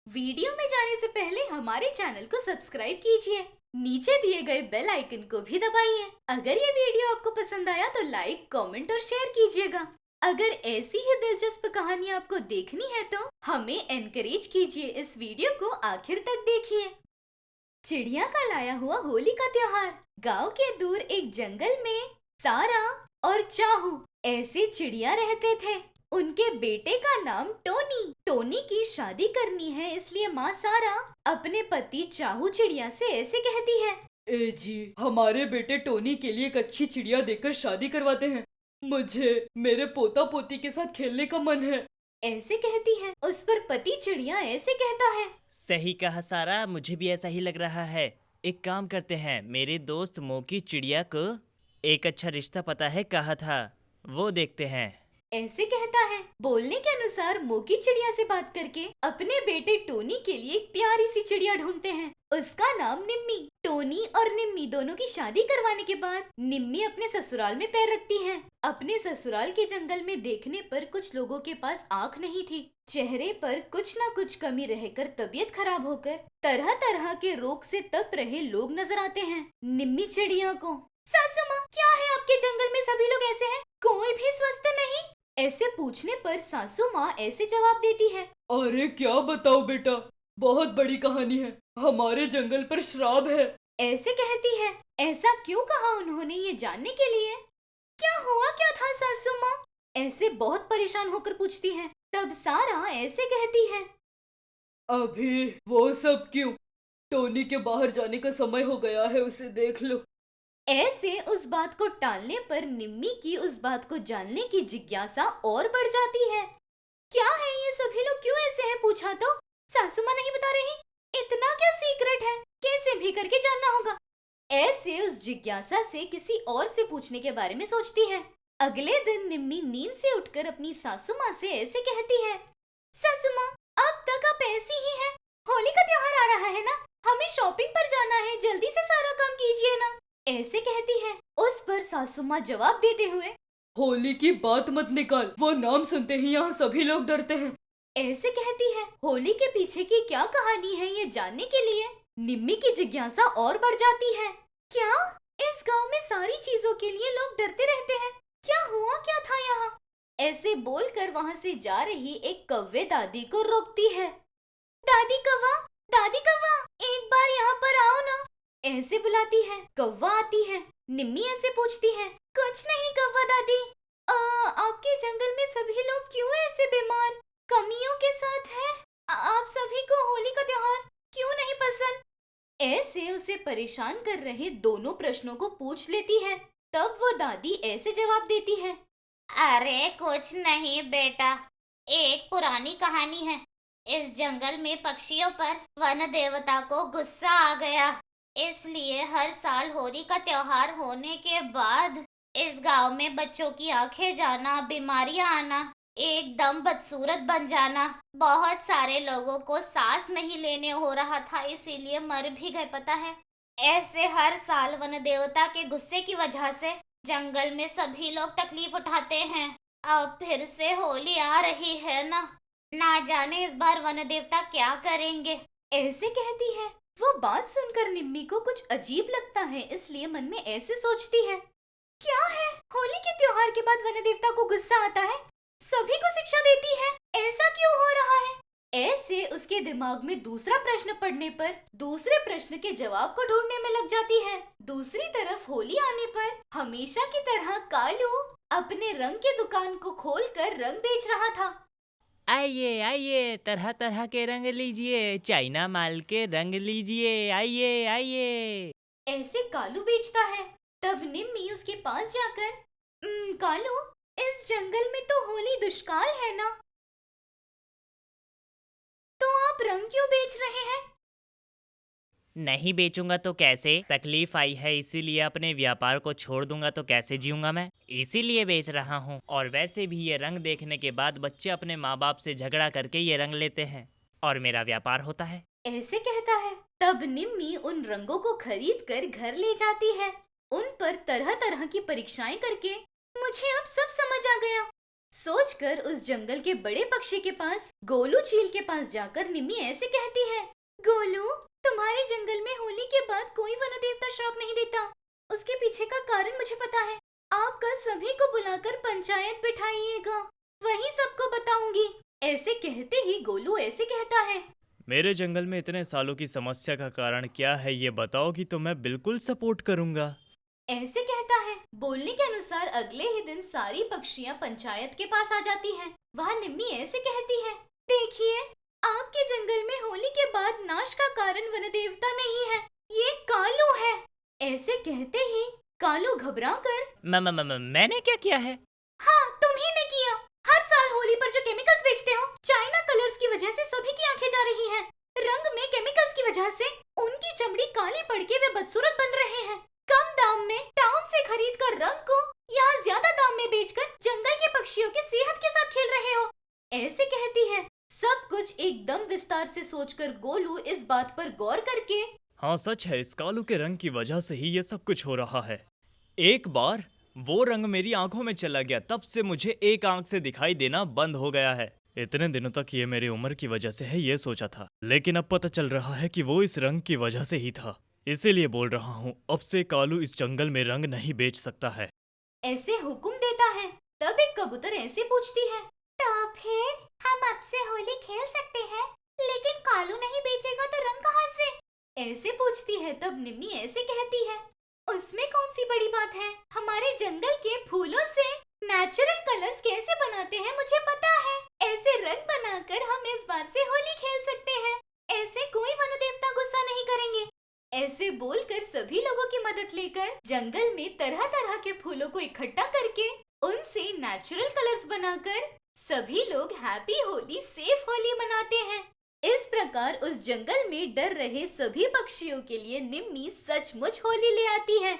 Video में जाने से पहले हमारे चैनल को सब्सक्राइब कीजिए। नीचे दिए गए बेल आइकन को भी दबाइए। अगर ये वीडियो आपको पसंद आया तो लाइक, कमेंट और शेयर कीजिएगा। अगर ऐसी ही दिलचस्प कहानी आपको देखनी है तो हमें एनकरेज कीजिए। इस वीडियो को आखिर तक देखिए। चिड़िया का लाया हुआ होली का त्योहार। गांव के दूर एक जंगल में सारा और चाहू ऐसे चिड़िया रहते थे। उनके बेटे का नाम टोनी। टोनी की शादी करनी है, इसलिए माँ सारा अपने पति चाहू चिड़िया से ऐसे कहती है। ए जी, हमारे बेटे टोनी के लिए एक अच्छी चिड़िया देकर शादी करवाते हैं। मुझे मेरे पोता पोती के साथ खेलने का मन है। ऐसे कहती है। उस पर पति चिड़िया ऐसे कहता है। सही कहा सारा, मुझे भी ऐसा ही लग रहा है। एक काम करते हैं, मेरे दोस्त मोकी चिड़िया को एक अच्छा रिश्ता पता है कहा था, वो देखते हैं। ऐसे कहता है। बोलने के अनुसार मोकी चिड़िया से बात करके अपने बेटे टोनी के लिए एक प्यारी सी चिड़िया ढूंढते हैं। उसका नाम निम्मी। टोनी और निम्मी दोनों की शादी करवाने के बाद निम्मी अपने ससुराल में पैर रखती है। अपने ससुराल के जंगल में देखने पर कुछ लोगों के पास आँख नहीं थी। चेहरे पर कुछ न कुछ कमी रहकर तबीयत खराब होकर तरह तरह के रोग से तप रहे लोग नजर आते हैं। निम्मी चिड़िया को, सासू माँ, क्या है आपके जंगल में सभी लोग ऐसे हैं? कोई भी स्वस्थ नहीं? ऐसे पूछने पर सासू माँ ऐसे जवाब देती है। अरे क्या बताओ बेटा, बहुत बड़ी कहानी है। हमारे जंगल पर श्राप है। ऐसे कहती है। ऐसा क्यों कहा उन्होंने ये जानने के लिए? क्या हुआ क्या था सासू माँ? ऐसे बहुत परेशान होकर पूछती है। तब सारा ऐसे कहती है। अभी वो सब क्यों? टोनी के बाहर जाने का समय हो गया है, उसे देख लो। ऐसे उस बात को टालने पर निम्मी की उस बात को जानने की जिज्ञासा और बढ़ जाती है। क्या है ये सभी लोग क्यों ऐसे हैं? पूछा तो सासू माँ नहीं बता रही। इतना क्या सीक्रेट है? कैसे भी करके जानना होगा। ऐसे उस जिज्ञासा से किसी और से पूछने के बारे में सोचती है। अगले दिन निम्मी नींद से उठकर अपनी सासू माँ से ऐसे कहती है। सासू माँ, अब तक आप ऐसी ही हैं। होली का त्योहार आ रहा है ना, हमें शॉपिंग पर जाना है, जल्दी से सारा काम कीजिए ना। ऐसे कहती है। उस पर सासू माँ जवाब देते हुए। होली की बात मत निकाल, वो नाम सुनते ही यहाँ सभी लोग डरते हैं। ऐसे कहती है। होली के पीछे की क्या कहानी है ये जानने के लिए निम्मी की जिज्ञासा और बढ़ जाती है। क्या इस गांव में सारी चीजों के लिए लोग डरते रहते हैं? क्या हुआ क्या था यहाँ? ऐसे बोलकर वहाँ से जा रही एक कव्वे दादी को रोकती है। दादी कौवा, दादी कौवा, एक बार यहाँ पर आओ ना। ऐसे बुलाती है। कौवा आती है। निम्मी ऐसे पूछती है। कुछ नहीं कौवा दादी, आपके जंगल में सभी लोग क्यों ऐसे बीमार, कमियों के साथ हैं? आप सभी को होली का त्योहार क्यों नहीं पसंद? ऐसे उसे परेशान कर रहे दोनों प्रश्नों को पूछ लेती है। तब वो दादी ऐसे जवाब देती है। अरे कुछ नहीं बेटा, एक पुरानी कहानी है। इस जंगल में पक्षियों पर वन देवता को गुस्सा आ गया, इसलिए हर साल होली का त्योहार होने के बाद इस गांव में बच्चों की आंखें जाना, बीमारियां आना, एकदम बदसूरत बन जाना, बहुत सारे लोगों को सांस नहीं लेने हो रहा था, इसीलिए मर भी गए, पता है। ऐसे हर साल वन देवता के गुस्से की वजह से जंगल में सभी लोग तकलीफ उठाते हैं। अब फिर से होली आ रही है ना जाने इस बार वन देवता क्या करेंगे। ऐसे कहती है। वो बात सुनकर निम्मी को कुछ अजीब लगता है, इसलिए मन में ऐसे सोचती है। क्या है, होली के त्योहार के बाद वन देवता को गुस्सा आता है, सभी को शिक्षा देती है, ऐसा क्यों हो रहा है? ऐसे उसके दिमाग में दूसरा प्रश्न पड़ने पर दूसरे प्रश्न के जवाब को ढूंढने में लग जाती है। दूसरी तरफ होली आने पर हमेशा की तरह कालू अपने रंग की दुकान को खोलकर रंग बेच रहा था। आइए आइए, तरह तरह के रंग लीजिए, चाइना माल के रंग लीजिए, आइए आइए। ऐसे कालू बेचता है। तब निम्मी उसके पास जाकर, कालू, इस जंगल में तो होली दुष्काल है ना, तो आप रंग क्यों बेच रहे हैं? नहीं बेचूंगा तो कैसे? तकलीफ आई है इसीलिए, अपने व्यापार को छोड़ दूंगा तो कैसे जीऊंगा मैं, इसीलिए बेच रहा हूँ। और वैसे भी ये रंग देखने के बाद बच्चे अपने माँ बाप से झगड़ा करके ये रंग लेते हैं और मेरा व्यापार होता है। ऐसे कहता है। तब निम्मी उन रंगों को खरीद कर घर ले जाती है। उन पर तरह तरह की परीक्षाएं करके, मुझे अब सब समझ आ गया। सोचकर उस जंगल के बड़े पक्षी के पास गोलू चील के पास जाकर निम्मी ऐसे कहती है, गोलू, तुम्हारे जंगल में होली के बाद कोई वन देवता श्राप नहीं देता। उसके पीछे का कारण मुझे पता है। आप कल सभी को बुलाकर पंचायत बिठाइएगा, वही सबको बताऊंगी। ऐसे कहते ही गोलू ऐसे कहता है, मेरे जंगल में इतने सालों की समस्या का कारण क्या है ये बताओगी तो मैं बिल्कुल सपोर्ट करूंगा। ऐसे कहता है। बोलने के अनुसार अगले ही दिन सारी पक्षियां पंचायत के पास आ जाती हैं। वहाँ निम्मी ऐसे कहती है, देखिए, आपके जंगल में होली के बाद नाश का कारण वन देवता नहीं है, ये कालू है। ऐसे कहते ही कालू घबराकर, मैंने क्या किया है? हाँ, तुम्ही ने किया। हर साल होली पर जो केमिकल्स बेचते हो, चाइना कलर्स की वजह से सभी की आंखें जा रही हैं। रंग में केमिकल्स की वजह से उनकी चमड़ी काली पड़ के वे बदसूरत बन रहे हैं। कम दाम में टाउन से खरीद कर रंग को यहाँ ज्यादा दाम में बेचकर जंगल के पक्षियों की सेहत के साथ खेल रहे हो। ऐसे कहती है। सब कुछ एकदम विस्तार से सोचकर गोलू इस बात पर गौर करके, हाँ सच है, इस कालू के रंग की वजह से ही ये सब कुछ हो रहा है। एक बार वो रंग मेरी आंखों में चला गया, तब से मुझे एक आंख से दिखाई देना बंद हो गया है। इतने दिनों तक ये मेरी उम्र की वजह से है ये सोचा था, लेकिन अब पता चल रहा है कि वो इस रंग की वजह से ही था। इसीलिए बोल रहा हूँ, अब से कालू इस जंगल में रंग नहीं बेच सकता है। ऐसे हुक्म देता है। तब एक कबूतर ऐसे पूछती है, तो फिर हम अब से होली खेल सकते हैं, लेकिन कालू नहीं बेचेगा तो रंग कहाँ से? ऐसे पूछती है। तब निम्मी ऐसे कहती है, उसमें कौन सी बड़ी बात है। हमारे जंगल के फूलों से नेचुरल कलर्स कैसे बनाते हैं मुझे पता है। ऐसे रंग बनाकर हम इस बार से होली खेल सकते हैं। ऐसे कोई वन देवता गुस्सा नहीं करेंगे। ऐसे बोलकर सभी लोगों की मदद लेकर जंगल में तरह तरह के फूलों को इकट्ठा करके उनसे नेचुरल कलर्स बनाकर सभी लोग हैप्पी होली, सेफ होली मनाते हैं। इस प्रकार उस जंगल में डर रहे सभी पक्षियों के लिए निम्मी सचमुच होली ले आती है।